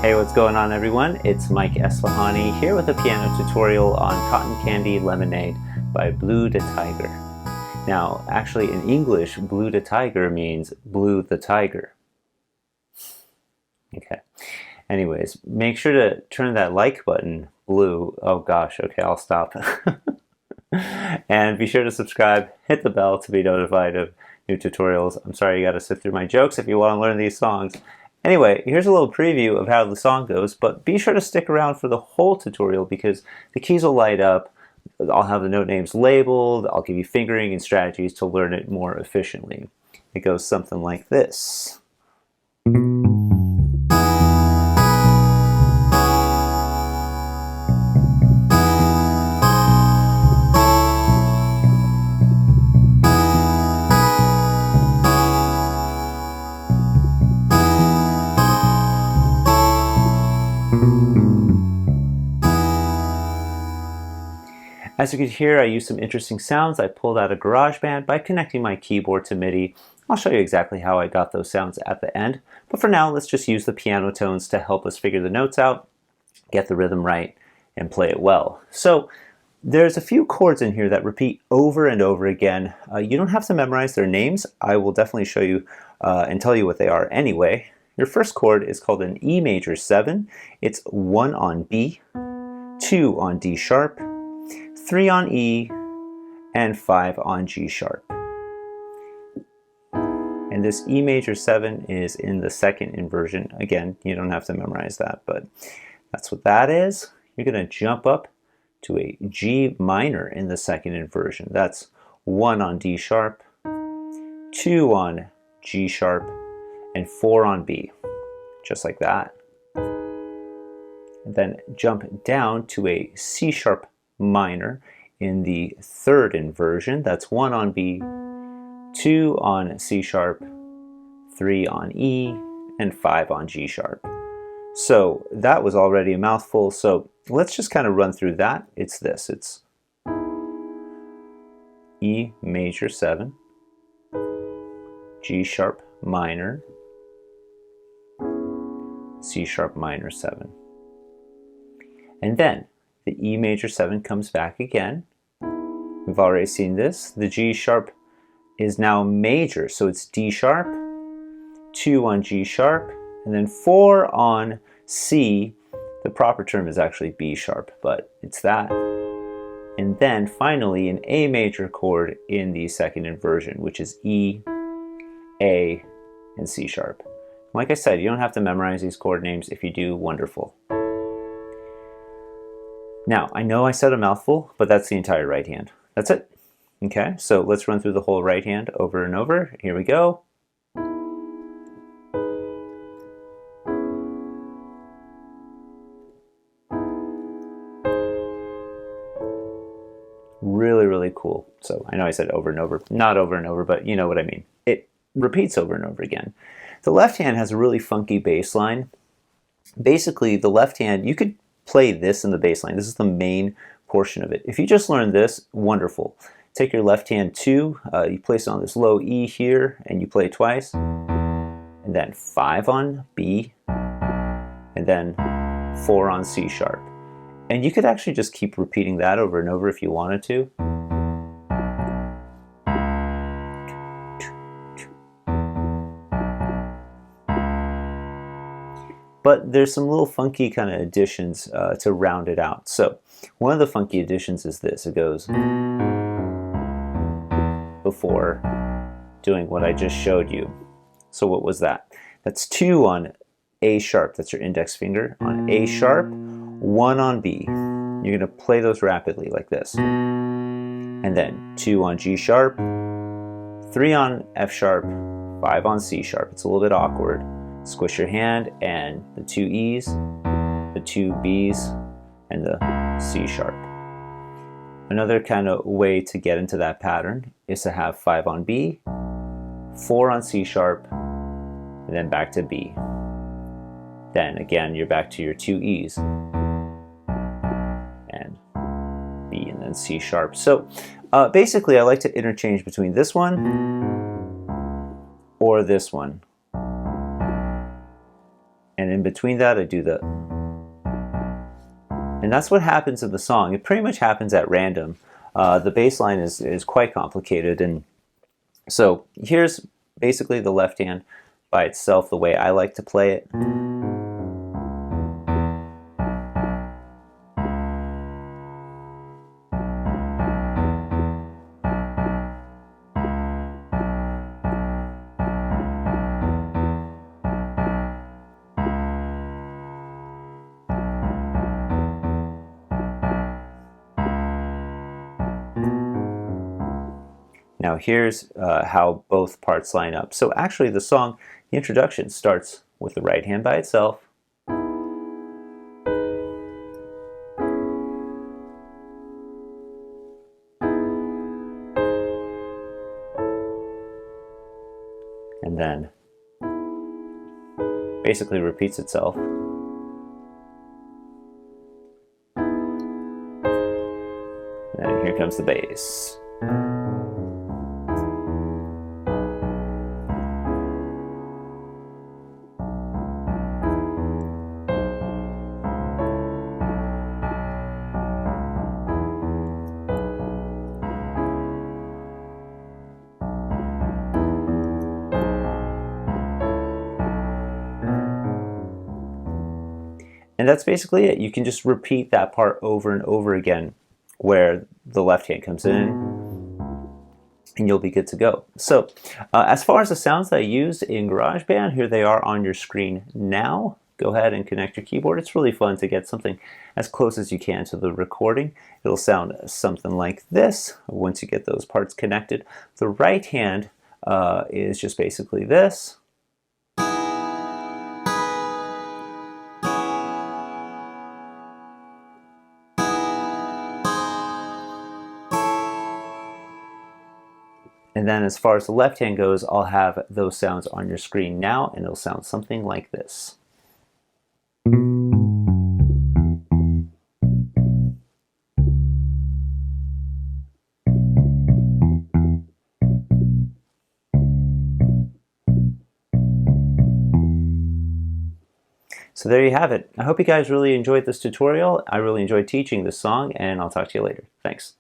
Hey, what's going on everyone? It's Mike Esfahani here with a piano tutorial on Cotton Candy Lemonade by Blu DeTiger. Now, actually in English, Blu DeTiger means Blu the Tiger. Okay. Anyways, make sure to turn that like button blue. Oh gosh, okay, I'll stop. And be sure to subscribe, hit the bell to be notified of new tutorials. I'm sorry you gotta sit through my jokes if you want to learn these songs. Anyway, here's a little preview of how the song goes, but be sure to stick around for the whole tutorial because the keys will light up, I'll have the note names labeled, I'll give you fingering and strategies to learn it more efficiently. It goes something like this. As you can hear, I used some interesting sounds I pulled out of GarageBand by connecting my keyboard to MIDI. I'll show you exactly how I got those sounds at the end, but for now let's just use the piano tones to help us figure the notes out, get the rhythm right, and play it well. So there's a few chords in here that repeat over and over again. You don't have to memorize their names. I will definitely show you and tell you what they are anyway. Your first chord is called an E major 7. It's 1 on B, 2 on D sharp, 3 on E, and 5 on G sharp. And this E major 7 is in the second inversion. Again, you don't have to memorize that, but that's what that is. You're going to jump up to a G minor in the second inversion. That's 1 on D sharp, 2 on G sharp, and 4 on B, just like that. And then jump down to a C sharp minor in the third inversion. That's 1 on B, 2 on C sharp, 3 on E, and 5 on G sharp. So that was already a mouthful, so let's just kind of run through that. It's this. It's E major 7, G sharp minor, C sharp minor 7. And then the E major 7 comes back again. We've already seen this. The G sharp is now major, so it's D sharp, 2 on G sharp, and then 4 on C. The proper term is actually B sharp, but it's that. And then finally an A major chord in the second inversion, which is E, A, and C sharp. Like I said, you don't have to memorize these chord names. If you do, wonderful. Now, I know I said a mouthful, but that's the entire right hand. That's it. Okay, so let's run through the whole right hand over and over. Here we go. Really, really cool. So I know I said over and over, not over and over, but you know what I mean. It repeats over and over again. The left hand has a really funky bass line. Basically, the left hand, you could play this in the bass line. This is the main portion of it. If you just learned this, wonderful. Take your left hand 2, you place it on this low E here, and you play twice. And then 5 on B, and then 4 on C sharp. And you could actually just keep repeating that over and over if you wanted to. But there's some little funky kind of additions to round it out. So one of the funky additions is this. It goes before doing what I just showed you. So what was that? That's 2 on A sharp. That's your index finger. On A sharp, 1 on B. You're going to play those rapidly like this. And then 2 on G sharp, 3 on F sharp, 5 on C sharp. It's a little bit awkward. Squish your hand and the 2 E's, the 2 B's, and the C sharp. Another kind of way to get into that pattern is to have 5 on B, 4 on C sharp, and then back to B. Then again, you're back to your 2 E's, and B, and then C sharp. So basically, I like to interchange between this one or this one. And in between that, I do the... And that's what happens in the song. It pretty much happens at random. The bass line is quite complicated. And so here's basically the left hand by itself, the way I like to play it. Now here's how both parts line up. So actually the song, the introduction, starts with the right hand by itself. And then basically repeats itself. And here comes the bass. And that's basically it. You can just repeat that part over and over again where the left hand comes in, and you'll be good to go. So as far as the sounds that I used in GarageBand, here they are on your screen now. Go ahead and connect your keyboard. It's really fun to get something as close as you can to the recording. It'll sound something like this once you get those parts connected. The right hand is just basically this. And then as far as the left hand goes, I'll have those sounds on your screen now, and it'll sound something like this. So there you have it. I hope you guys really enjoyed this tutorial. I really enjoyed teaching this song, and I'll talk to you later. Thanks.